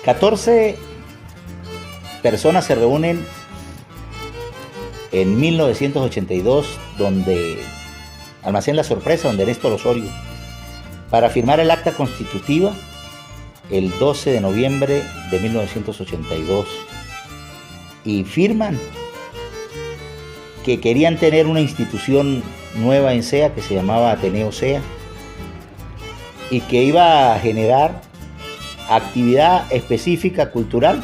14 personas se reúnen en 1982, donde Almacén La Sorpresa, donde Néstor Osorio, para firmar el acta constitutiva el 12 de noviembre de 1982. Y firman que querían tener una institución nueva en SEA que se llamaba Ateneo SEA y que iba a generar actividad específica cultural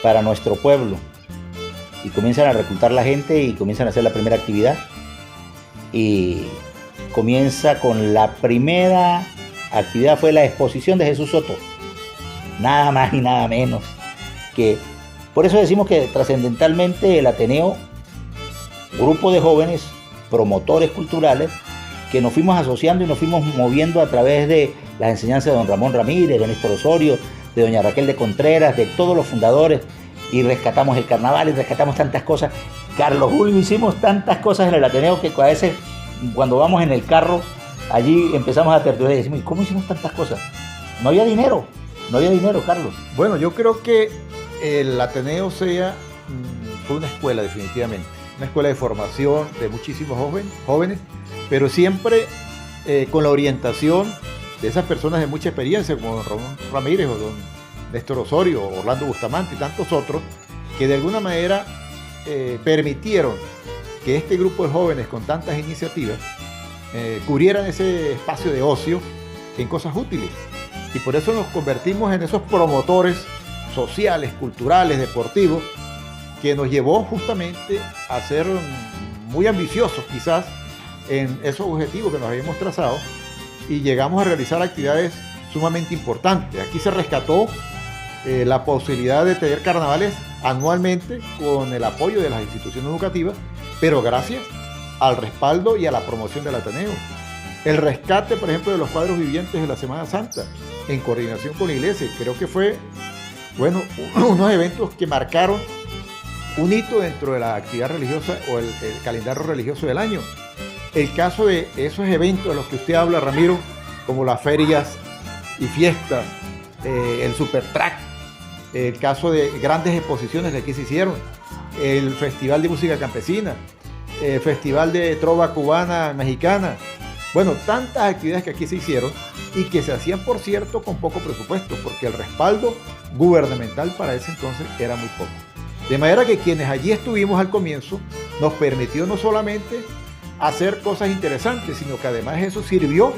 para nuestro pueblo. Y comienzan a reclutar la gente y comienzan a hacer la primera actividad. Y comienza con la primera actividad, fue la exposición de Jesús Soto. Nada más y nada menos. Que por eso decimos que trascendentalmente el Ateneo, grupo de jóvenes, promotores culturales, que nos fuimos asociando y nos fuimos moviendo a través de las enseñanzas de don Ramón Ramírez, de Néstor Osorio, de doña Raquel de Contreras, de todos los fundadores, y rescatamos el carnaval y rescatamos tantas cosas. Carlos Julio, hicimos tantas cosas en el Ateneo que a veces cuando vamos en el carro allí empezamos a tertuliar y decimos, ¿cómo hicimos tantas cosas? No había dinero, Carlos. Bueno, yo creo que el Ateneo SEA fue una escuela definitivamente, una escuela de formación de muchísimos jóvenes, pero siempre con la orientación de esas personas de mucha experiencia, como don Ramón Ramírez o don Néstor Osorio, Orlando Bustamante y tantos otros, que de alguna manera permitieron que este grupo de jóvenes con tantas iniciativas cubrieran ese espacio de ocio en cosas útiles. Y por eso nos convertimos en esos promotores sociales, culturales, deportivos, que nos llevó justamente a ser muy ambiciosos quizás en esos objetivos que nos habíamos trazado, y llegamos a realizar actividades sumamente importantes. Aquí se rescató la posibilidad de tener carnavales anualmente con el apoyo de las instituciones educativas, pero gracias al respaldo y a la promoción del Ateneo. El rescate, por ejemplo, de los cuadros vivientes de la Semana Santa, en coordinación con la iglesia, creo que fue, bueno, unos eventos que marcaron un hito dentro de la actividad religiosa o el calendario religioso del año. El caso de esos eventos de los que usted habla, Ramiro, como las ferias y fiestas, el Supertrack, el caso de grandes exposiciones que aquí se hicieron, el Festival de Música Campesina, el Festival de Trova Cubana Mexicana, bueno, tantas actividades que aquí se hicieron y que se hacían, por cierto, con poco presupuesto, porque el respaldo gubernamental para ese entonces era muy poco. De manera que quienes allí estuvimos al comienzo nos permitió no solamente hacer cosas interesantes, sino que además eso sirvió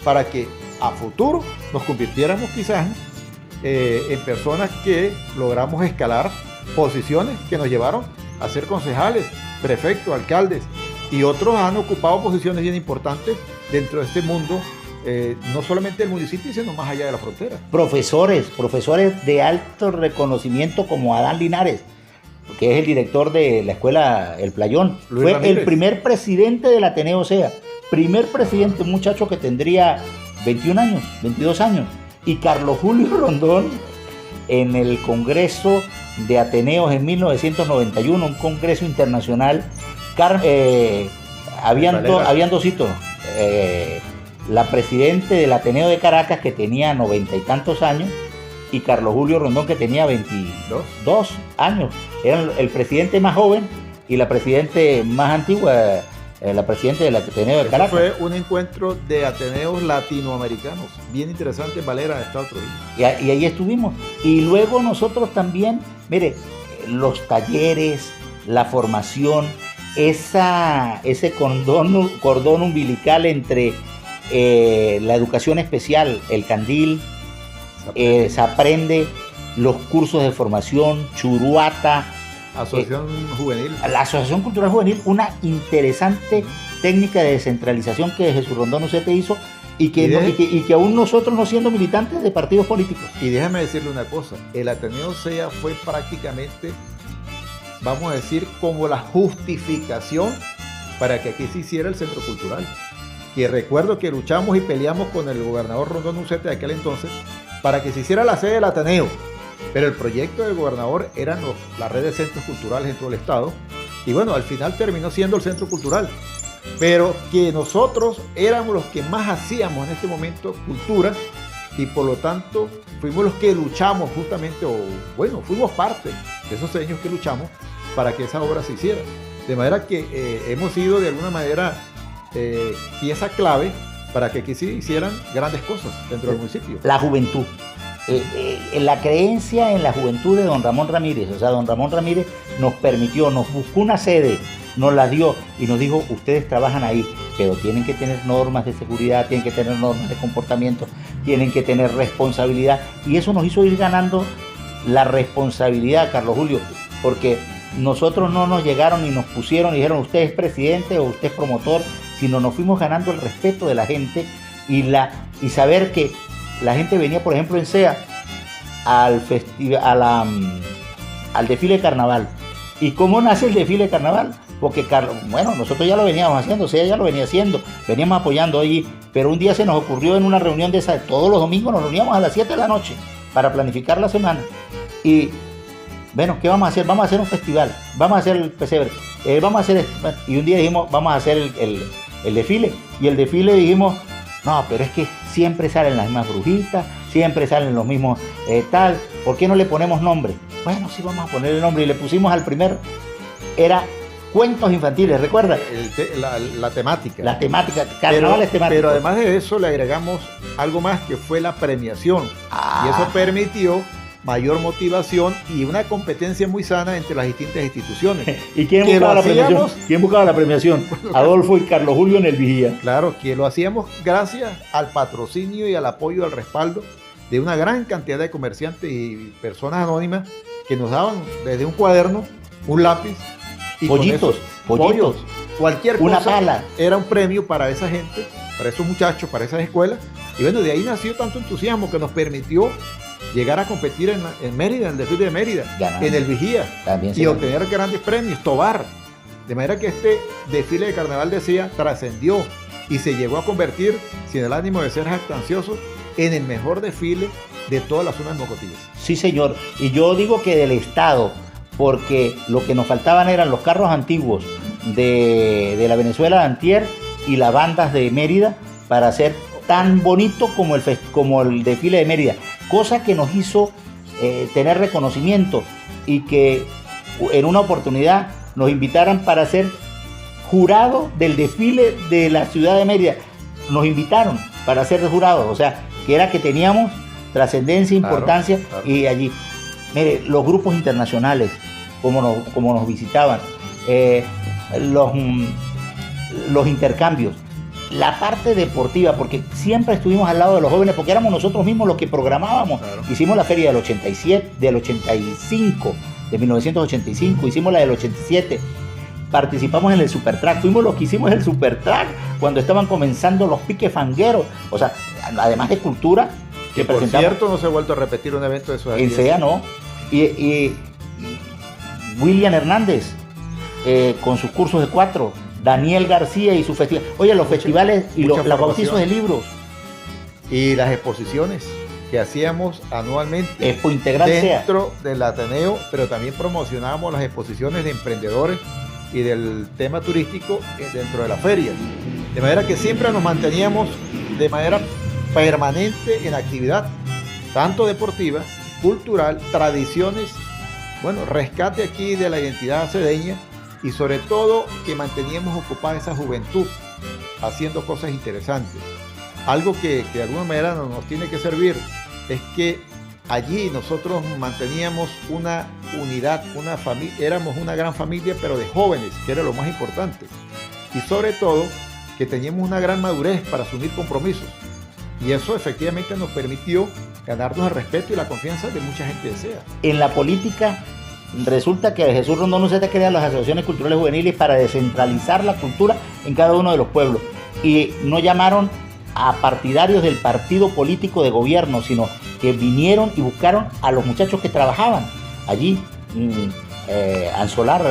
para que a futuro nos convirtiéramos quizás en personas que logramos escalar posiciones que nos llevaron a ser concejales, prefectos, alcaldes, y otros han ocupado posiciones bien importantes dentro de este mundo, no solamente del municipio, sino más allá de la frontera. Profesores de alto reconocimiento como Adán Linares, que es el director de la escuela El Playón, Luis fue Ramírez. el primer presidente del Ateneo SEA, primer presidente, un muchacho que tendría 21 años, 22 años, y Carlos Julio Rondón en el Congreso de Ateneos en 1991, un congreso internacional. Habían dos hitos. La presidente del Ateneo de Caracas, que tenía 90 y tantos años, y Carlos Julio Rondón, que tenía 22 años. Eran el presidente más joven y la presidente más antigua, la presidenta del Ateneo de Caracas. Fue un encuentro de Ateneos latinoamericanos, bien interesante en Valera, Estado Trujillo. Y ahí estuvimos. Y luego nosotros también, mire, los talleres, la formación, ese cordón umbilical entre la educación especial, el Candil, se aprende, los cursos de formación, Churuata, Asociación Juvenil. la Asociación Cultural Juvenil, una interesante técnica de descentralización que Jesús Rondón Ucete hizo y que aún nosotros, no siendo militantes de partidos políticos. Y déjame decirle una cosa, el Ateneo SEA fue prácticamente, vamos a decir, como la justificación para que aquí se hiciera el centro cultural. Que recuerdo que luchamos y peleamos con el gobernador Rondón Ucete de aquel entonces para que se hiciera la sede del Ateneo. Pero el proyecto del gobernador era la red de centros culturales en todo el estado. Y bueno, al final terminó siendo el centro cultural. Pero que nosotros éramos los que más hacíamos en este momento cultura y por lo tanto fuimos los que luchamos justamente, o bueno, fuimos parte de esos años que luchamos para que esa obra se hiciera. De manera que hemos sido de alguna manera pieza clave para que aquí se hicieran grandes cosas dentro del municipio. La juventud. La creencia en la juventud de don Ramón Ramírez, o sea, don Ramón Ramírez nos permitió, nos buscó una sede, nos la dio y nos dijo, ustedes trabajan ahí, pero tienen que tener normas de seguridad, tienen que tener normas de comportamiento, tienen que tener responsabilidad, y eso nos hizo ir ganando la responsabilidad, Carlos Julio, porque nosotros no nos llegaron y nos pusieron y dijeron, usted es presidente o usted es promotor, sino nos fuimos ganando el respeto de la gente y saber que la gente venía, por ejemplo, en SEA al desfile de carnaval. ¿Y cómo nace el desfile de carnaval? Porque, bueno, nosotros ya lo veníamos haciendo, SEA ya lo venía haciendo, veníamos apoyando allí, pero un día se nos ocurrió en una reunión de esa, todos los domingos nos reuníamos a las 7 de la noche para planificar la semana. Y, bueno, ¿qué vamos a hacer? Vamos a hacer un festival, vamos a hacer el pesebre, vamos a hacer esto. Y un día dijimos, vamos a hacer el desfile. Y el desfile dijimos, no, pero es que siempre salen las mismas brujitas, siempre salen los mismos tal, ¿por qué no le ponemos nombre? Bueno, sí, vamos a ponerle nombre, y le pusimos al primero, era cuentos infantiles, ¿recuerda? La temática. La temática, carnaval es temático. Pero además de eso le agregamos algo más que fue la premiación. Y eso permitió mayor motivación y una competencia muy sana entre las distintas instituciones. ¿Y quién buscaba la premiación? ¿Quién buscaba la premiación? Adolfo y Carlos Julio en el Vigía. Claro, que lo hacíamos gracias al patrocinio y al apoyo, al respaldo de una gran cantidad de comerciantes y personas anónimas que nos daban desde un cuaderno, un lápiz y pollitos, cualquier cosa, una pala. Era un premio para esa gente, para esos muchachos, para esas escuelas. Y bueno, de ahí nació tanto entusiasmo que nos permitió llegar a competir en Mérida, en el desfile de Mérida, en el Vigía, y obtener grandes premios, Tobar. De manera que este desfile de carnaval de SEA trascendió y se llegó a convertir, sin el ánimo de ser jactancioso, en el mejor desfile de todas las zonas mocotillas. Sí, señor. Y yo digo que del Estado, porque lo que nos faltaban eran los carros antiguos de la Venezuela de antier y las bandas de Mérida para hacer tan bonito como el desfile de Mérida, cosa que nos hizo tener reconocimiento y que en una oportunidad nos invitaran para ser jurado del desfile de la ciudad de Mérida. Nos invitaron para ser jurados, o sea, que era que teníamos trascendencia, importancia, claro. Y allí, mire, los grupos internacionales, como nos visitaban, los intercambios, la parte deportiva, porque siempre estuvimos al lado de los jóvenes, porque éramos nosotros mismos los que programábamos. Claro. Hicimos la feria del 87, del 85, de 1985, hicimos la del 87, participamos en el Supertrack, fuimos los que hicimos el Supertrack cuando estaban comenzando los piques fangueros, o sea, además de cultura, que por cierto no se ha vuelto a repetir un evento de esos. En SEA no, y William Hernández con sus cursos de 4, Daniel García y su festival. Oye, los festivales y los bautizos de libros. Y las exposiciones que hacíamos anualmente Expo Integral dentro del Ateneo, pero también promocionábamos las exposiciones de emprendedores y del tema turístico dentro de la feria. De manera que siempre nos manteníamos de manera permanente en actividad, tanto deportiva, cultural, tradiciones, bueno, rescate aquí de la identidad cedeña, y sobre todo que manteníamos ocupada esa juventud haciendo cosas interesantes. Algo que de alguna manera nos tiene que servir es que allí nosotros manteníamos una unidad, una familia, éramos una gran familia, pero de jóvenes, que era lo más importante, y sobre todo que teníamos una gran madurez para asumir compromisos, y eso efectivamente nos permitió ganarnos el respeto y la confianza de mucha gente de SEA. En la política resulta que Jesús Rondón Uceta crea las asociaciones culturales juveniles para descentralizar la cultura en cada uno de los pueblos, y no llamaron a partidarios del partido político de gobierno, sino que vinieron y buscaron a los muchachos que trabajaban allí. Ansolar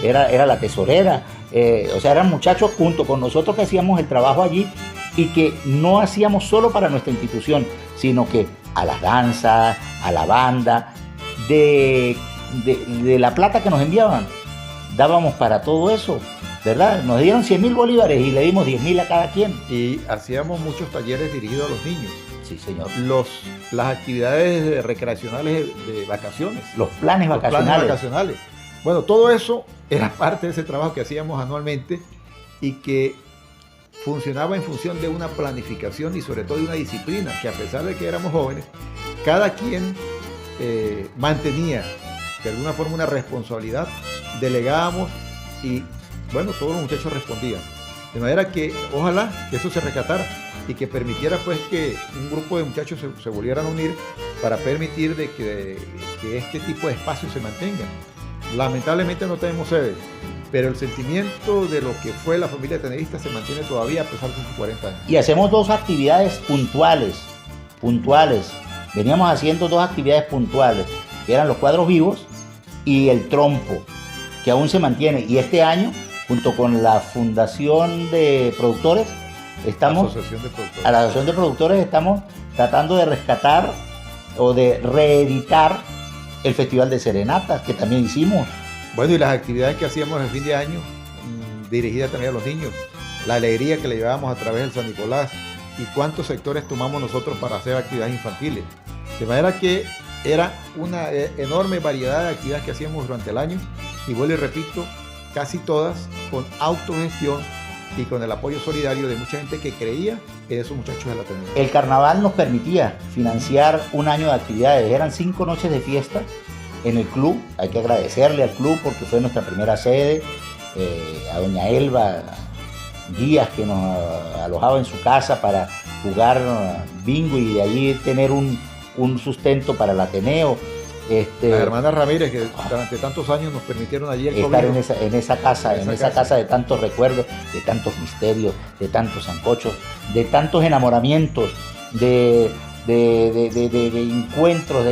era la tesorera, o sea, eran muchachos junto con nosotros que hacíamos el trabajo allí, y que no hacíamos solo para nuestra institución, sino que a las danzas, a la banda, de la plata que nos enviaban, dábamos para todo eso, ¿verdad? Nos dieron 100.000 bolívares y le dimos 10.000 a cada quien. Y hacíamos muchos talleres dirigidos a los niños. Sí, señor. Las actividades recreacionales de vacaciones. Los planes Los vacacionales. planes vacacionales. Bueno, todo eso era parte de ese trabajo que hacíamos anualmente y que funcionaba en función de una planificación y sobre todo de una disciplina, que a pesar de que éramos jóvenes, cada quien mantenía de alguna forma una responsabilidad, delegábamos y bueno, todos los muchachos respondían. De manera que ojalá que eso se rescatara y que permitiera pues que un grupo de muchachos se volvieran a unir para permitir de que este tipo de espacios se mantengan. Lamentablemente no tenemos sede, pero el sentimiento de lo que fue la familia tenerista se mantiene todavía a pesar de sus 40 años. Y hacemos dos actividades puntuales. Veníamos haciendo dos actividades puntuales, que eran los cuadros vivos y el trompo, que aún se mantiene. Y este año, junto con la Fundación de Productores, a la Asociación de Productores estamos tratando de rescatar o de reeditar el Festival de Serenatas, que también hicimos. Bueno, y las actividades que hacíamos el fin de año, dirigidas también a los niños, la alegría que le llevábamos a través del San Nicolás y cuántos sectores tomamos nosotros para hacer actividades infantiles. De manera que era una enorme variedad de actividades que hacíamos durante el año y vuelvo y repito, casi todas con autogestión y con el apoyo solidario de mucha gente que creía en esos muchachos de la Ateneo. El carnaval nos permitía financiar un año de actividades, eran 5 noches de fiesta en el club. Hay que agradecerle al club porque fue nuestra primera sede, a doña Elba Díaz, que nos alojaba en su casa para jugar bingo y de allí tener un sustento para el Ateneo. Las hermanas Ramírez, que durante tantos años nos permitieron allí el estar en esa casa de tantos recuerdos, de tantos misterios, de tantos sancochos, de tantos enamoramientos, de encuentros,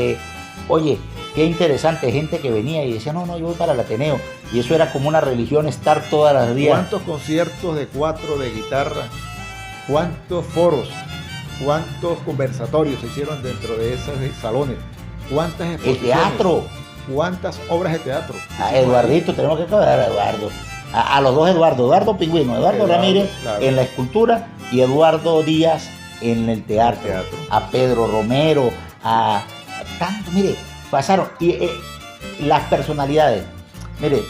oye, qué interesante, gente que venía y decía, no, yo voy para el Ateneo, y eso era como una religión, estar todas las días. ¿Cuántos conciertos de cuatro, de guitarra, cuántos foros, cuántos conversatorios se hicieron dentro de esos salones? ¿Cuántas exposiciones? El teatro. ¿Cuántas obras de teatro? A Eduardito, tenemos que acabar a Eduardo. A los dos Eduardo Pingüino, Eduardo Ramírez, claro, en la escultura y Eduardo Díaz en el teatro. A Pedro Romero, a tanto, mire, pasaron. Y las personalidades, mire,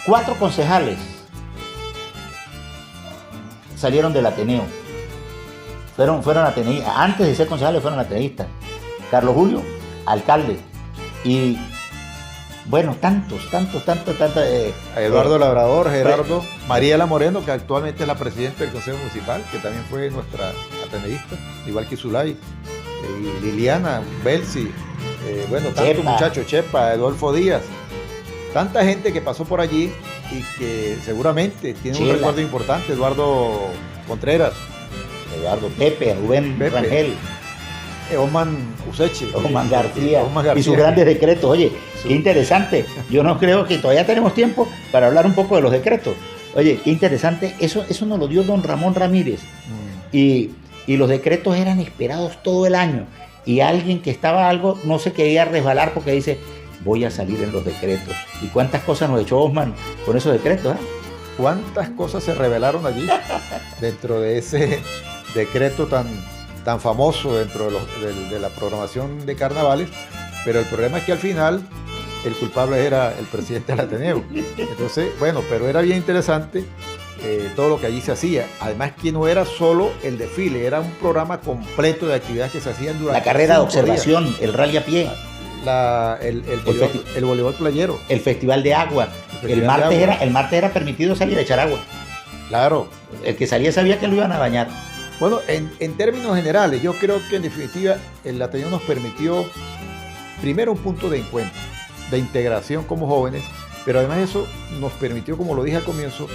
4 concejales salieron del Ateneo. Fueron ateneístas, antes de ser concejales fueron ateneístas. Carlos Julio, alcalde. Y bueno, tantos. Eduardo Labrador, Gerardo, Mariela Moreno, que actualmente es la presidenta del Consejo Municipal, que también fue nuestra ateneísta, igual que Zulay, y Liliana, Belsi, tantos muchachos, Chepa, Adolfo Díaz. Tanta gente que pasó por allí y que seguramente tiene un recuerdo importante. Eduardo Contreras, Eduardo Pepe, Rubén Rangel, Oman Useche, Oman García y sus grandes decretos. Oye, qué interesante. Yo no creo que todavía tenemos tiempo para hablar un poco de los decretos. Oye, qué interesante. Eso nos lo dio don Ramón Ramírez. Y los decretos eran esperados todo el año. Y alguien que estaba algo no se quería resbalar porque dice, voy a salir en los decretos. ¿Y cuántas cosas nos echó Osman con esos decretos? ¿Cuántas cosas se revelaron allí dentro de ese decreto tan famoso dentro de la programación de carnavales? Pero el problema es que al final el culpable era el presidente del Ateneo. Entonces, pero era bien interesante todo lo que allí se hacía. Además que no era solo el desfile, era un programa completo de actividades que se hacían durante la carrera de observación, días. El rally a pie. El voleibol playero. El festival de agua. El martes era permitido salir a echar agua. Claro. El que salía sabía que lo iban a bañar. Bueno, en términos generales, yo creo que en definitiva el Ateneo nos permitió primero un punto de encuentro, de integración como jóvenes, pero además eso nos permitió, como lo dije al comienzo,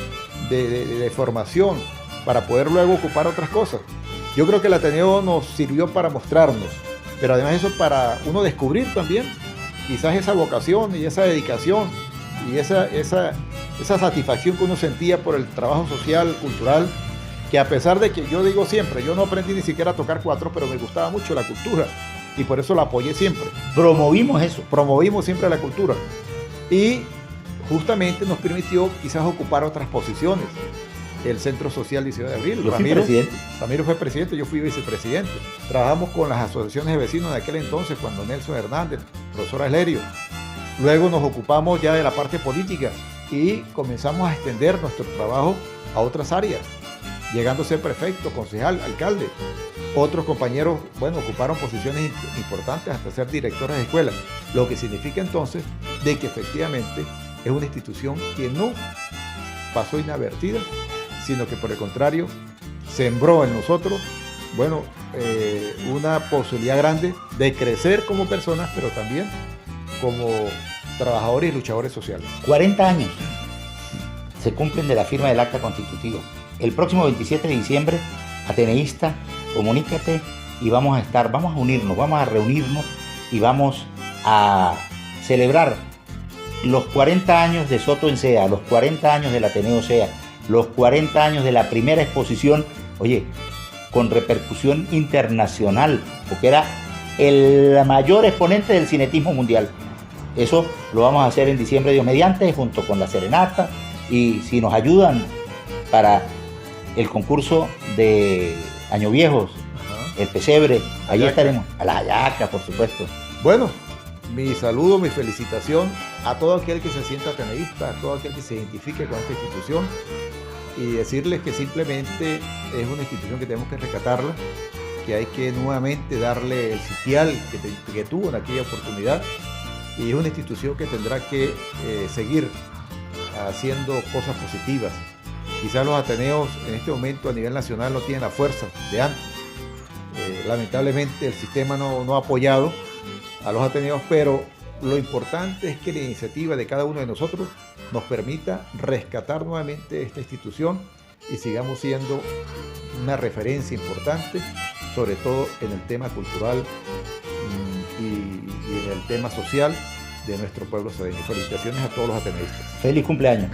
de formación para poder luego ocupar otras cosas. Yo creo que el Ateneo nos sirvió para mostrarnos, pero además eso para uno descubrir también quizás esa vocación y esa dedicación y esa satisfacción que uno sentía por el trabajo social, cultural, que a pesar de que yo digo siempre, yo no aprendí ni siquiera a tocar 4, pero me gustaba mucho la cultura y por eso la apoyé siempre. Promovimos siempre la cultura y justamente nos permitió quizás ocupar otras posiciones. el Centro Social 19 de Abril. Yo fui presidente. Ramiro fue presidente, yo fui vicepresidente. Trabajamos con las asociaciones de vecinos de aquel entonces, cuando Nelson Hernández, profesor Aslerio. Luego nos ocupamos ya de la parte política y comenzamos a extender nuestro trabajo a otras áreas, llegando a ser prefecto, concejal, alcalde. Otros compañeros, bueno, ocuparon posiciones importantes hasta ser directores de escuela, lo que significa entonces de que efectivamente es una institución que no pasó inadvertida, sino que por el contrario sembró en nosotros, bueno, una posibilidad grande de crecer como personas, pero también como trabajadores y luchadores sociales. 40 años se cumplen de la firma del acta constitutiva. El próximo 27 de diciembre, ateneísta, comunícate y vamos a unirnos, vamos a reunirnos y vamos a celebrar los 40 años de Soto en Sea, los 40 años del Ateneo Sea, los 40 años de la primera exposición, oye, con repercusión internacional, porque era el mayor exponente del cinetismo mundial. Eso lo vamos a hacer en diciembre, Dios mediante, junto con la serenata, y si nos ayudan para el concurso de Año Viejos, el pesebre, ahí estaremos, a las hallacas, por supuesto. Bueno, mi saludo, mi felicitación a todo aquel que se sienta ateneísta, a todo aquel que se identifique con esta institución, y decirles que simplemente es una institución que tenemos que rescatarla, que hay que nuevamente darle el sitial que tuvo en aquella oportunidad, y es una institución que tendrá que seguir haciendo cosas positivas. Quizás los ateneos en este momento a nivel nacional no tienen la fuerza de antes. Lamentablemente el sistema no ha apoyado a los ateneos, pero lo importante es que la iniciativa de cada uno de nosotros nos permita rescatar nuevamente esta institución y sigamos siendo una referencia importante, sobre todo en el tema cultural y en el tema social de nuestro pueblo cedeño. Felicitaciones a todos los ateneístas. Feliz cumpleaños.